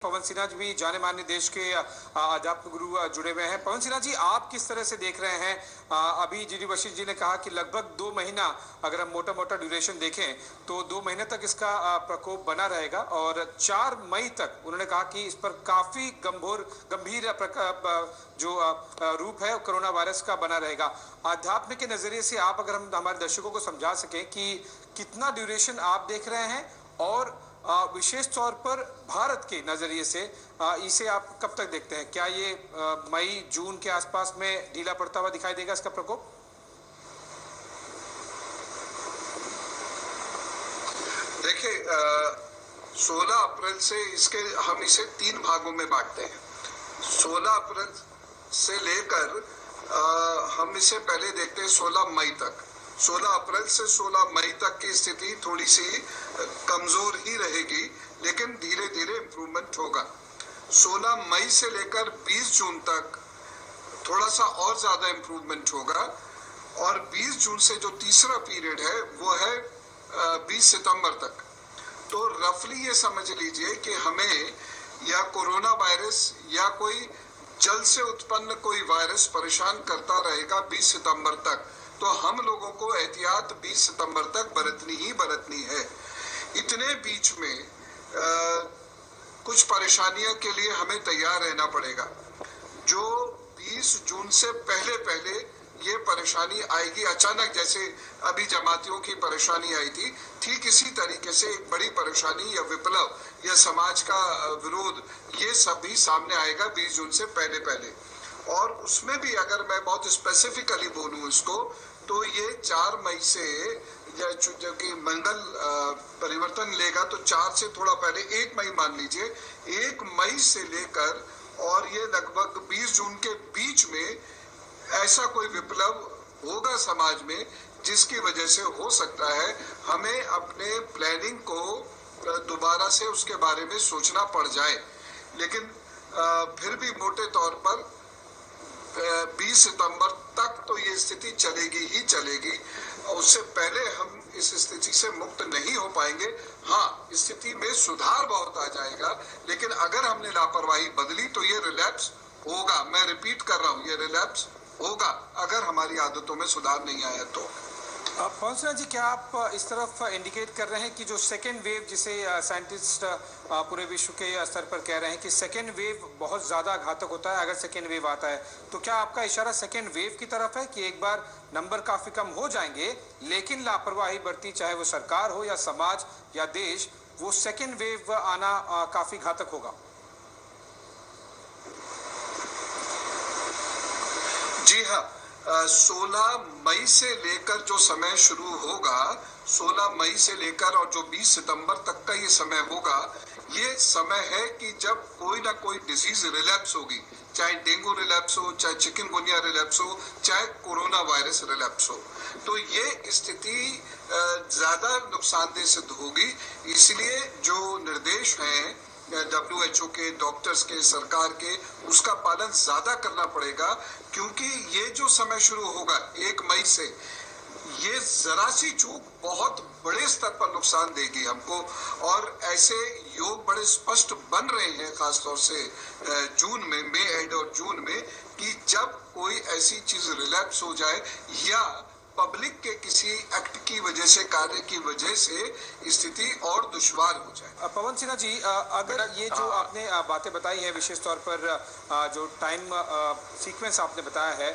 पवन सिन्हा जी भी जाने माने देश के अध्यात्म गुरु जुड़े हुए हैं। पवन सिन्हा जी, आप किस तरह से देख रहे हैं? अभी जीडी वशिष्ठ जी ने कहा कि लगभग 2 महीना, अगर हम मोटा मोटा ड्यूरेशन देखें तो 2 महीने तक इसका प्रकोप बना रहेगा और 4 मई तक उन्होंने कहा कि इस पर काफी गंभीर जो रूप है कोरोना वायरस का बना रहेगा। अध्यात्म के नजरिए से आप, अगर हम हमारे दर्शकों को समझा सकें कि कितना ड्यूरेशन आप देख रहे हैं और विशेष तौर पर भारत के नजरिए से इसे आप कब तक देखते हैं? क्या ये मई जून के आसपास में ढीला पड़ता हुआ दिखाई देगा इसका प्रकोप? देखिए, 16 अप्रैल से हम इसे 3 भागों में बांटते हैं। 16 अप्रैल से लेकर हम इसे पहले देखते हैं 16 मई तक। 16 अप्रैल से 16 मई तक की स्थिति थोड़ी सी कमजोर ही रहेगी, लेकिन धीरे धीरे इम्प्रूवमेंट होगा। 16 मई से लेकर 20 जून तक थोड़ा सा और ज्यादा इम्प्रूवमेंट होगा और 20 जून से जो तीसरा पीरियड है वो है 20 सितंबर तक। तो रफली ये समझ लीजिए कि हमें या कोरोना वायरस या कोई जल से उत्पन्न कोई वायरस परेशान करता रहेगा 20 सितंबर तक। तो हम लोगों को एहतियात 20 सितंबर तक बरतनी ही बरतनी है। इतने बीच में कुछ परेशानियों के लिए हमें तैयार रहना पड़ेगा। जो 20 जून से पहले पहले ये परेशानी आएगी अचानक, जैसे अभी जमातियों की परेशानी आई थी, ठीक इसी तरीके से एक बड़ी परेशानी या विप्लव या समाज का विरोध, ये सब भी सामने आएगा 20 जून से पहले पहले। और उसमें भी अगर मैं बहुत स्पेसिफिकली बोलूं इसको, तो ये 4 मई से जो कि मंगल परिवर्तन लेगा, तो 4 से थोड़ा पहले 1 मई मान लीजिए, 1 मई से लेकर और ये लगभग 20 जून के बीच में ऐसा कोई विप्लव होगा समाज में जिसकी वजह से हो सकता है हमें अपने प्लानिंग को दोबारा से उसके बारे में सोचना पड़ जाए। लेकिन फिर भी मोटे तौर पर 20 सितंबर तक तो ये स्थिति चलेगी ही चलेगी। उससे पहले हम इस स्थिति से मुक्त नहीं हो पाएंगे। हाँ, स्थिति में सुधार बहुत आ जाएगा, लेकिन अगर हमने लापरवाही बदली तो ये रिलैप्स होगा। मैं रिपीट कर रहा हूँ, ये रिलैप्स होगा अगर हमारी आदतों में सुधार नहीं आया तो। पवन सिन्हा जी, क्या आप इस तरफ इंडिकेट कर रहे हैं कि जो सेकेंड वेव, जिसे साइंटिस्ट पूरे विश्व के स्तर पर कह रहे हैं कि सेकेंड वेव बहुत ज़्यादा घातक होता है अगर सेकेंड वेव आता है, तो क्या आपका इशारा सेकेंड वेव की तरफ है कि एक बार नंबर काफ़ी कम हो जाएंगे लेकिन लापरवाही बरती, चाहे वो सरकार हो या समाज या देश, वो सेकेंड वेव आना काफ़ी घातक होगा? जी हाँ, 16 मई से लेकर जो समय शुरू होगा, 16 मई से लेकर और जो 20 सितंबर तक का ये समय होगा, ये समय है कि जब कोई ना कोई डिजीज रिलैप्स होगी, चाहे डेंगू रिलैप्स हो, चाहे चिकनगुनिया रिलैप्स हो, चाहे कोरोना वायरस रिलैप्स हो। तो ये स्थिति ज्यादा नुकसानदेह सिद्ध होगी। इसलिए जो निर्देश हैं WHO के, डॉक्टर्स के, सरकार के, उसका पालन ज्यादा करना पड़ेगा, क्योंकि ये जो समय शुरू होगा 1 मई से, ये जरा सी चूक बहुत बड़े स्तर पर नुकसान देगी हमको। और ऐसे योग बड़े स्पष्ट बन रहे हैं, खासतौर से जून में, मई एंड और जून में, कि जब कोई ऐसी चीज रिलैप्स हो जाए या पब्लिक के किसी एक्ट की वजह से, कार्य की वजह से स्थिति और दुश्वार हो जाए। पवन सिन्हा जी, अगर ये जो आपने बातें बताई है, विशेष तौर पर जो टाइम सीक्वेंस आपने बताया है,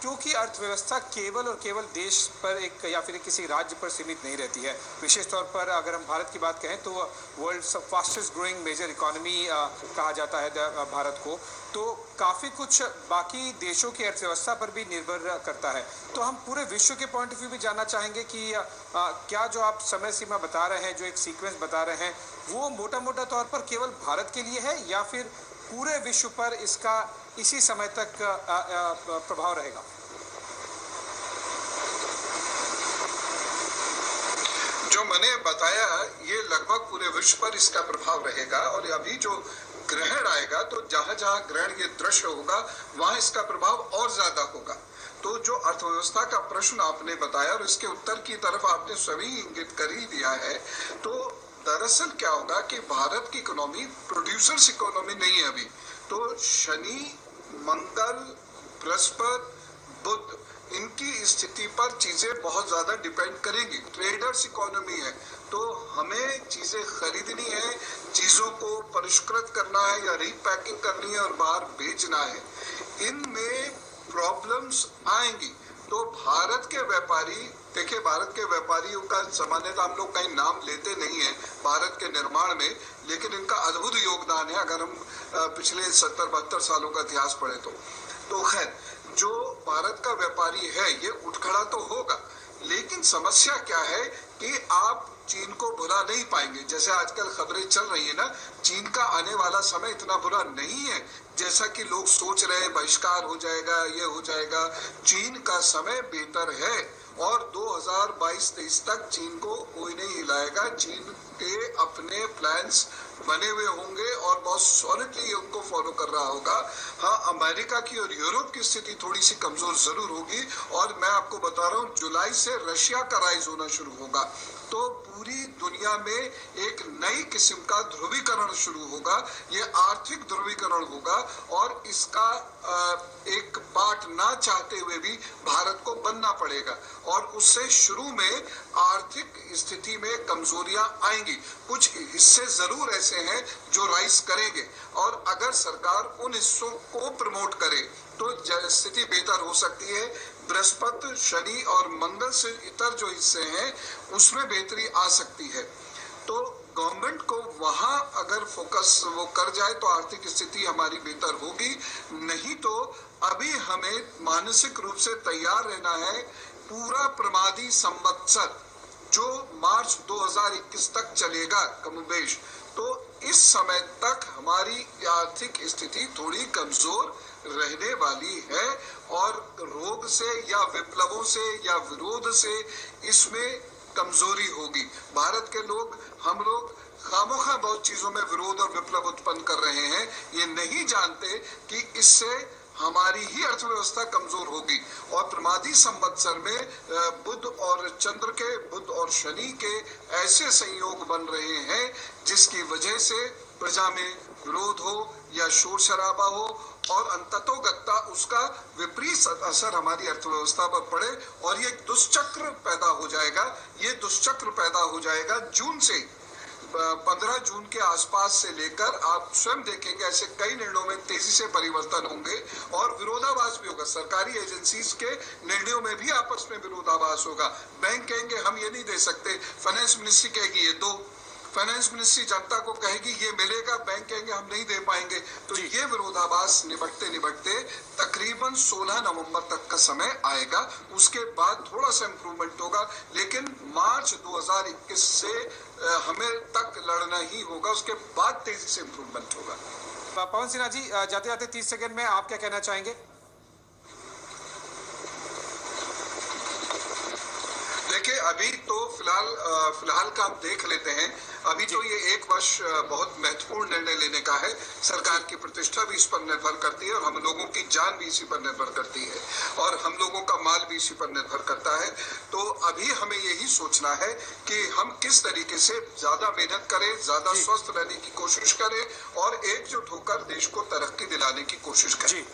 क्योंकि अर्थव्यवस्था केवल और केवल देश पर एक या फिर किसी राज्य पर सीमित नहीं रहती है। विशेष तौर पर अगर हम भारत की बात कहें तो world fastest growing major economy कहा जाता है भारत को, तो काफ़ी कुछ बाकी देशों की अर्थव्यवस्था पर भी निर्भर करता है। तो हम पूरे विश्व के पॉइंट ऑफ व्यू भी जानना चाहेंगे कि क्या जो आप समय सीमा बता रहे हैं, जो एक सीक्वेंस बता रहे हैं, वो मोटा मोटा तौर पर केवल भारत के लिए है या फिर पूरे विश्व पर इसका इसी समय तक प्रभाव रहेगा? जो मैंने बताया, ये लगभग पूरे विश्व पर इसका प्रभाव रहेगा। और अभी जो ग्रहण आएगा, तो जहां जहां ग्रहण ये दृश्य होगा, वहां इसका प्रभाव और ज्यादा होगा। तो जो अर्थव्यवस्था का प्रश्न आपने बताया और इसके उत्तर की तरफ आपने सभी इंगित कर ही दिया है, तो दरअसल क्या होगा कि भारत की इकोनॉमी प्रोड्यूसर्स इकोनॉमी नहीं है अभी। तो शनि, मंगल, बृहस्पति, बुध, इनकी स्थिति पर चीजें बहुत ज्यादा डिपेंड करेंगी। ट्रेडर्स इकोनॉमी है, तो हमें चीजें खरीदनी है, चीजों को परिष्कृत करना है या रीपैकिंग करनी है और बाहर बेचना है। इनमें प्रॉब्लम्स आएंगी। तो भारत के व्यापारी, देखिए भारत के व्यापारियों का सामान्यतः हम लोग कहीं नाम लेते नहीं है भारत के निर्माण में, लेकिन इनका अद्भुत योगदान है अगर हम पिछले 70-72 सालों का इतिहास पढ़े तो खैर जो भारत का व्यापारी है ये उठखड़ा तो होगा, लेकिन समस्या क्या है कि आप चीन को भुला नहीं पाएंगे। जैसे आजकल खबरें चल रही है ना, चीन का आने वाला समय इतना बुरा नहीं है जैसा कि लोग सोच रहे हैं, बहिष्कार हो जाएगा, ये हो जाएगा। चीन का समय बेहतर है और 2022-23 तक चीन को कोई नहीं हिलाएगा। चीन के अपने प्लान्स बने हुए होंगे और बहुत सॉलिडली उनको फॉलो कर रहा होगा। हाँ, अमेरिका की और यूरोप की स्थिति थोड़ी सी कमजोर जरूर होगी और मैं आपको बता रहा हूँ जुलाई से रशिया का राइज होना शुरू होगा, तो पूरी दुनिया में एक नई किस्म का ध्रुवीकरण शुरू होगा। ये आर्थिक ध्रुवीकरण होगा और इसका एक पार्ट ना चाहते हुए भी भारत को बनना पड़ेगा और उससे शुरू में आर्थिक स्थिति में कमजोरियां आएंगी। कुछ हिस्से जरूर ऐसे हैं जो राइज करेंगे और अगर सरकार उन हिस्सों को प्रमोट करे तो स्थिति बेहतर हो सकती है। बृहस्पति, शनि और मंगल से इतर जो हिस्से हैं उसमें बेहतरी आ सकती है। तो गवर्नमेंट को वहां अगर फोकस वो कर जाए तो आर्थिक स्थिति हमारी बेहतर होगी। नहीं तो अभी हमें मानसिक रूप से तैयार रहना है। पूरा प्रमादी संवत्सर जो मार्च 2021 तक चलेगा कमोबेश, तो इस समय तक हमारी आर्थिक स्थिति थोड़ी कमजोर रहने वाली है और रोग से या विप्लवों से या विरोध से इसमें कमजोरी होगी। भारत के लोग, हम लोग खामोखा बहुत चीजों में विरोध और विप्लव उत्पन्न कर रहे हैं, ये नहीं जानते कि इससे हमारी ही अर्थव्यवस्था कमजोर होगी। और प्रमादी संवत्सर में बुध और चंद्र के, बुध और शनि के ऐसे संयोग बन रहे हैं जिसकी वजह से प्रजा में विरोध हो या शोर शराबा हो और अंततोगत्ता उसका विपरीत असर हमारी अर्थव्यवस्था पर पड़े और ये दुष्चक्र पैदा हो जाएगा। ये दुष्चक्र पैदा हो जाएगा जून से 15 जून के आसपास से लेकर आप स्वयं देखेंगे ऐसे कई निर्णयों में तेजी से परिवर्तन होंगे और विरोधाभास भी होगा। सरकारी एजेंसीज के निर्णयों में भी आपस में विरोधाभास होगा। बैंक कहेंगे हम ये नहीं दे सकते, फाइनेंस मिनिस्ट्री कहेगी ये दो, फाइनेंस मिनिस्ट्री जनता को कहेगी ये मिलेगा, बैंक कहेंगे हम नहीं दे पाएंगे। तो ये विरोधाभास निबटते निबटते तकरीबन 16 नवंबर तक का समय आएगा। उसके बाद थोड़ा सा इम्प्रूवमेंट होगा, लेकिन मार्च 2021 से हमें तक लड़ना ही होगा। उसके बाद तेजी से इम्प्रूवमेंट होगा। पवन सिन्हा जी, जाते जाते 30 सेकंड में आप क्या कहना चाहेंगे? देखिए अभी तो फिलहाल का हम देख लेते हैं। अभी तो ये एक वर्ष बहुत महत्वपूर्ण निर्णय लेने का है। सरकार की प्रतिष्ठा भी इस पर निर्भर करती है और हम लोगों की जान भी इसी पर निर्भर करती है और हम लोगों का माल भी इसी पर निर्भर करता है। तो अभी हमें यही सोचना है कि हम किस तरीके से ज्यादा मेहनत करें, ज्यादा स्वस्थ रहने की कोशिश करें और एकजुट होकर देश को तरक्की दिलाने की कोशिश करें।